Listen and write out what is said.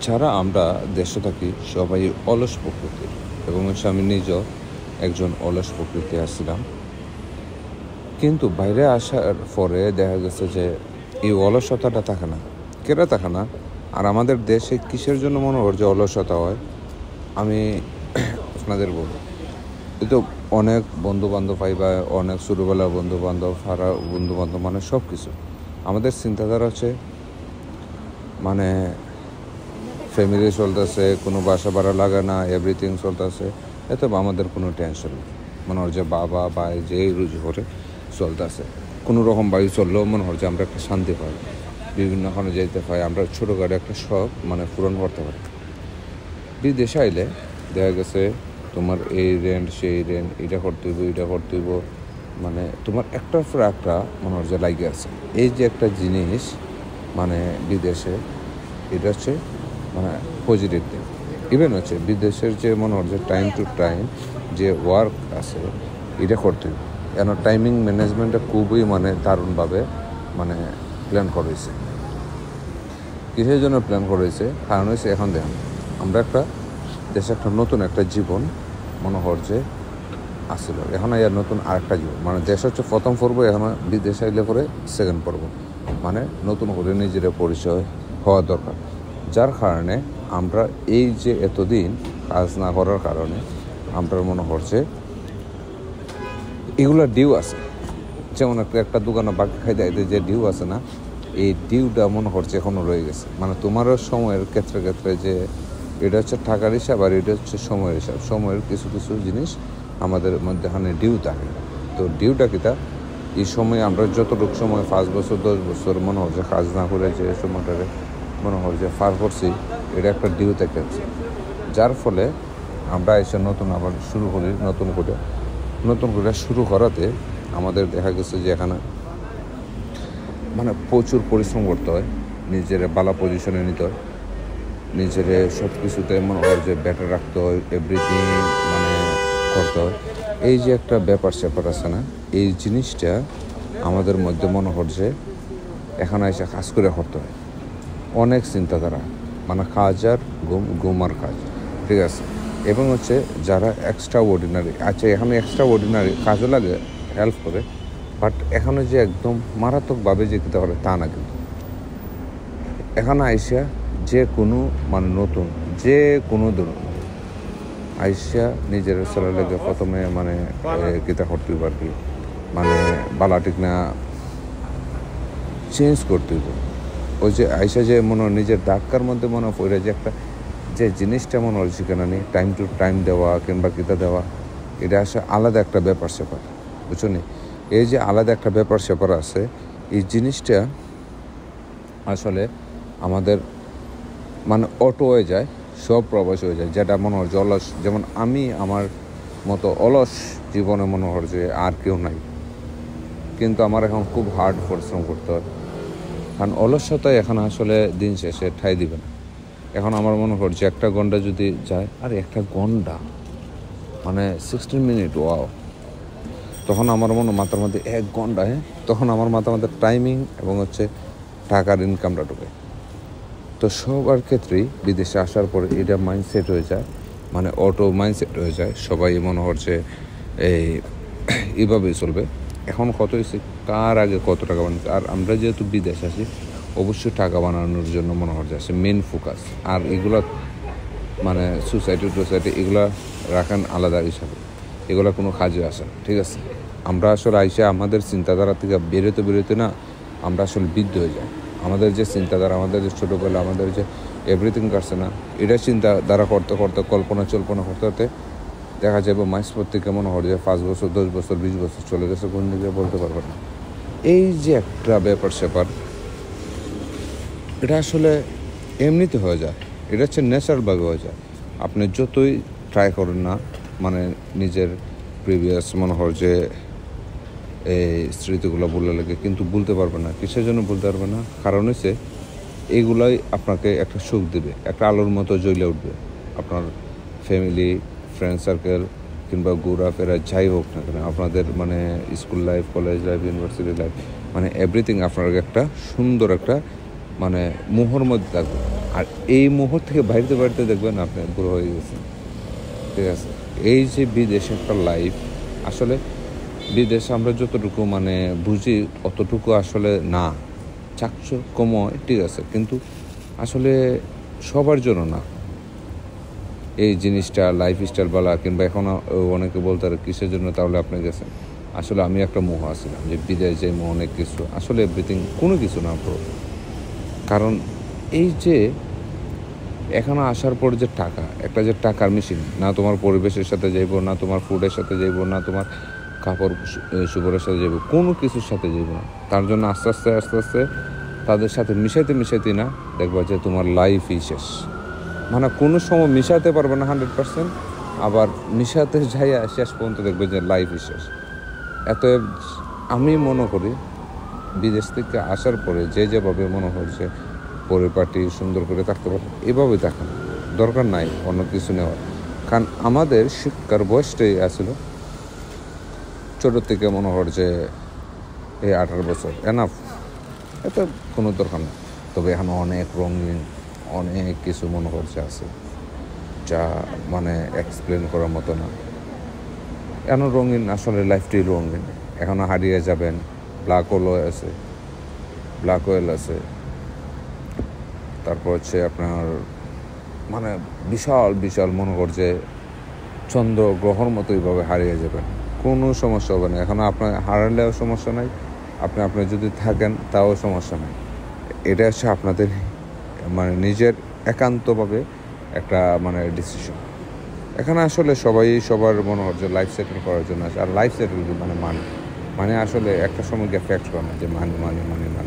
যারা আমরা দেশে থাকি সবাই অলস প্রকৃতির, এবং আমি নিজেও একজন অলস প্রকৃতি আসছিলাম। কিন্তু বাইরে আসার পরে দেখা গেছে যে এই অলসতাটা থাকে না, কেরা থাকে না। আর আমাদের দেশে কিসের জন্য মনে হয় যে অলসতা হয়, আমি আপনাদের বলবো। কিন্তু অনেক বন্ধুবান্ধব পাইবা, অনেক ছোটোবেলার বন্ধুবান্ধব, হারা বন্ধুবান্ধব, মানে সব কিছু আমাদের চিন্তাধারা হচ্ছে মানে ফ্যামিলি চলতেছে, কোনো বাসা ভাড়া লাগে না, এভরিথিং চলতেছে, এত আমাদের কোনো টেনশন নেই। মনে হয় যে বাবা ভাই যে রুজি করে চলতেছে, কোনো রকম বায়ু চললেও মনে হয় যে আমরা একটা শান্তি পাই, বিভিন্নখানে যেতে পাই, আমরা ছোটোখাটো একটা শখ পূরণ করতে পারি। বিদেশে আইলে দেখা গেছে তোমার এই রেন্ট সেই রেন্ট, এটা করতে হইব এটা করতে হইব, মানে তোমার একটার পর একটা মনে হয় যে লাগে আছে। এই যে একটা জিনিস মানে বিদেশে, এটা হচ্ছে মানে পজিটিভ দিক। ইভেন হচ্ছে বিদেশের যে মনে হয় যে টাইম টু টাইম যে ওয়ার্ক আছে এটা করতে হবে, কেন টাইমিং ম্যানেজমেন্টটা খুবই দারুণভাবে প্ল্যান করা হয়েছে। কিসের জন্য প্ল্যান করা হয়েছে? কারণ হয়েছে এখন দেখুন, আমরা একটা দেশে একটা নতুন একটা জীবন মনে হয় যে আসছিল, এখন আর নতুন আরেকটা জীবন, দেশ হচ্ছে প্রথম পর্ব, এখন বিদেশে আইলে পরে সেকেন্ড পর্ব, নতুন করে নিজের পরিচয় হওয়া দরকার। যার কারণে আমরা এই যে এতদিন কাজ না করার কারণে আমরা মনে হচ্ছে এগুলো ডিউ আছে, যেমন একটা দোকানে বাকি খাই দেয় যে ডিউ আছে না, এই ডিউটা মনে হচ্ছে এখনও রয়ে গেছে। তোমারও সময়ের ক্ষেত্রে ক্ষেত্রে যে এটা হচ্ছে টাকার হিসাব আর এটা হচ্ছে সময়ের হিসাব, সময়ের কিছু কিছু জিনিস আমাদের মধ্যে ডিউ থাকে। তো ডিউটা কিতা, এই সময় আমরা যতটুকু সময় 5 বছর 10 বছর মনে হচ্ছে কাজ না করে যে সময়টারে মনে হয় যে পার করছি, এটা একটা ডিউ থেকে আছে। যার ফলে আমরা এসে নতুন আবার শুরু করি, নতুন করে শুরু করাতে আমাদের দেখা গেছে যে এখানে প্রচুর পরিশ্রম করতে হয়, নিজের বালা পজিশনে নিতে হয়, নিজের সব কিছুতে মনে হয় যে বেটার রাখতে হয়, এভরিথিং করতে হয়। এই যে একটা ব্যাপার স্যাপার আছে না, এই জিনিসটা আমাদের মধ্যে মনে হয় যে এখানে এসে কাজ করে করতে হয়। অনেক চিন্তাধারা, কাজ আর ঘুম আর কাজ, ঠিক আছে। এবং হচ্ছে যারা এক্সট্রা অর্ডিনারি আছে, এখানে এক্সট্রা অর্ডিনারি কাজও লাগে, হেল্প করে, বাট এখানে যে একদম মারাত্মকভাবে যে যেতে পারে তা না। কিন্তু এখানে আইসা যে কোনো নতুন যে কোনো ধরুন আইসা নিজের ছেলে লেগে প্রথমে গীতা করতে হইব আর কি, বালা ঠিক না চেঞ্জ করতে হইব। ওই যে আইসা যে নিজের ধাক্কার মধ্যে পড়ে যে একটা যে জিনিসটা সেখানে নেই, টাইম টু টাইম দেওয়া কিংবা গীতা দেওয়া, এটা আসলে আলাদা একটা ব্যাপার স্যাপার, বুঝছো নি? এই যে আলাদা একটা ব্যাপার স্যাপার আছে, এই জিনিসটা আসলে আমাদের অটো হয়ে যায়, সব প্রবাস হয়ে যায়, যেটা মনে হয় যে অলস, যেমন আমি আমার মতো অলস জীবনে মনে হয় যে আর কেউ নাই। কিন্তু আমার এখন খুব হার্ড পরিশ্রম করতে হয়, কারণ অলসতায় এখন আসলে দিন শেষে ঠাই দিবে না। এখন আমার মনে হচ্ছে একটা ঘন্টা যদি যায়, আর একটা ঘন্টা 16 মিনিট, ওয়াও, তখন আমার মাথার মধ্যে 1 ঘন্টা, তখন আমার মাথার মধ্যে টাইমিং এবং হচ্ছে টাকার ইনকামটা ঢুকে। তো সবার ক্ষেত্রেই বিদেশে আসার পরে এটা মাইন্ডসেট হয়ে যায়, অটো মাইন্ডসেট হয়ে যায়, সবাই মনে হচ্ছে এইভাবেই চলবে। এখন কত হয়েছে, কার আগে কত টাকা বানাচ্ছে। আর আমরা যেহেতু বিদেশ আসি, অবশ্যই টাকা বানানোর জন্য মনে হচ্ছে আসে মেন ফোকাস। আর এগুলো সোসাইটি এগুলা রাখেন আলাদা হিসাবে, এগুলো কোনো কাজে আসে না, ঠিক আছে। আমরা আসলে আইসা আমাদের চিন্তাধারা থেকে বেরোতে না আমরা আসলে বিদ্ধ হয়ে যাই। আমাদের যে চিন্তাধারা, আমাদের যে ছোটোবেলা আমাদের যে এভরিথিং কাটছে না, এটা চিন্তাধারা করতে করতে কল্পনা করতে দেখা যাবে মাইসপর থেকে মনে হয় যে 5 বছর 10 বছর 20 বছর চলে গেছে, কোন দিকে বলতে পারবে না। এই যে একটা ব্যাপার স্যাপার, এটা আসলে এমনিতে হয়ে যায়, এটা হচ্ছে ন্যাচারালভাবে হয়ে যায়। আপনি যতই ট্রাই করেন না নিজের প্রিভিয়াস মনে হয় যে এই স্মৃতিগুলো বললে লাগে, কিন্তু বলতে পারবে না। কিসের জন্য বলতে পারবে না? কারণ হচ্ছে এইগুলাই আপনাকে একটা সুখ দেবে, একটা আলোর মতো জ্বলে উঠবে। আপনার ফ্যামিলি, ফ্রেন্ড সার্কেল কিংবা ঘোরাফেরা যাই হোক না কেন, আপনাদের school life, college life, university life, everything আপনার একটা সুন্দর একটা মানে মোহর মধ্যে থাকবেন। আর এই মোহর থেকে বাড়িতে বাড়িতে দেখবেন আপনি বুড়ো হয়ে গেছেন। ঠিক আছে, এই যে বিদেশে একটা লাইফ, আসলে বিদেশে আমরা যতটুকু মানে বুঝি অতটুকু আসলে না, চাকচক্যময়, ঠিক আছে, কিন্তু আসলে সবার জন্য না এই জিনিসটা। লাইফ স্টাইল বলা কিংবা এখন অনেকে বলতে পারে কিসের জন্য তাহলে আপনি গেছেন। আসলে আমি একটা মোহ আসছিলাম যে বিদেশ যাই, অনেক কিছু, আসলে এভরিথিং কোনো কিছু না ব্রো। কারণ এই যে এখানে আসার পর যে টাকা, একটা যে টাকার মেশিন, না তোমার পরিবেশের সাথে যাইব, না তোমার ফুডের সাথে যাইব, না তোমার কাপড় সুপড়ের সাথে যাইব, কোনো কিছুর সাথে যাইব না। তার জন্য আস্তে আস্তে আস্তে আস্তে তাদের সাথে মিশাইতে না, দেখবা যে তোমার লাইফই শেষ। মানে কোনো সময় মিশাতে পারবে না 100%, আবার মিশাতে যাইয়া শেষ পর্যন্ত দেখবে যে লাইফই শেষ। এত আমি মনে করি বিদেশ থেকে আসার পরে যেভাবে মনে হচ্ছে পরিপাটি সুন্দর করে থাকতে পারে, এভাবে থাকা দরকার নাই অন্য কিছু নেওয়ার। কারণ আমাদের শিক্ষার বয়সটাই আসলো ছোটোর থেকে মনে হয় যে এই 18 বছর এনাফ, এত কোনো দরকার নেই। তবে এখন অনেক রঙিন অনেক কিছু মনে করছে আছে, যা মানে এক্সপ্লেন করার মতো না। এন রঙিন, আসলে লাইফটাই রঙিন। এখনও হারিয়ে যাবেন। ব্ল্যাক হোয়েল আছে, তারপর হচ্ছে আপনার মানে বিশাল বিশাল মনে করছে চন্দ্র গ্রহর মতো এইভাবে হারিয়ে যাবেন, কোনো সমস্যা হবে না। এখন আপনার হারালেও সমস্যা নাই, আপনি যদি থাকেন তাও সমস্যা নাই। এটা হচ্ছে আপনাদের মানে নিজের একান্তভাবে একটা মানে ডিসিশন। এখানে আসলে সবাই সবার মনে হচ্ছে লাইফ সেটেল করার জন্য আসে। আর লাইফ সেটেল মানে আসলে একটা সময় গিয়ে ফ্যাক্ট করে না যে মানে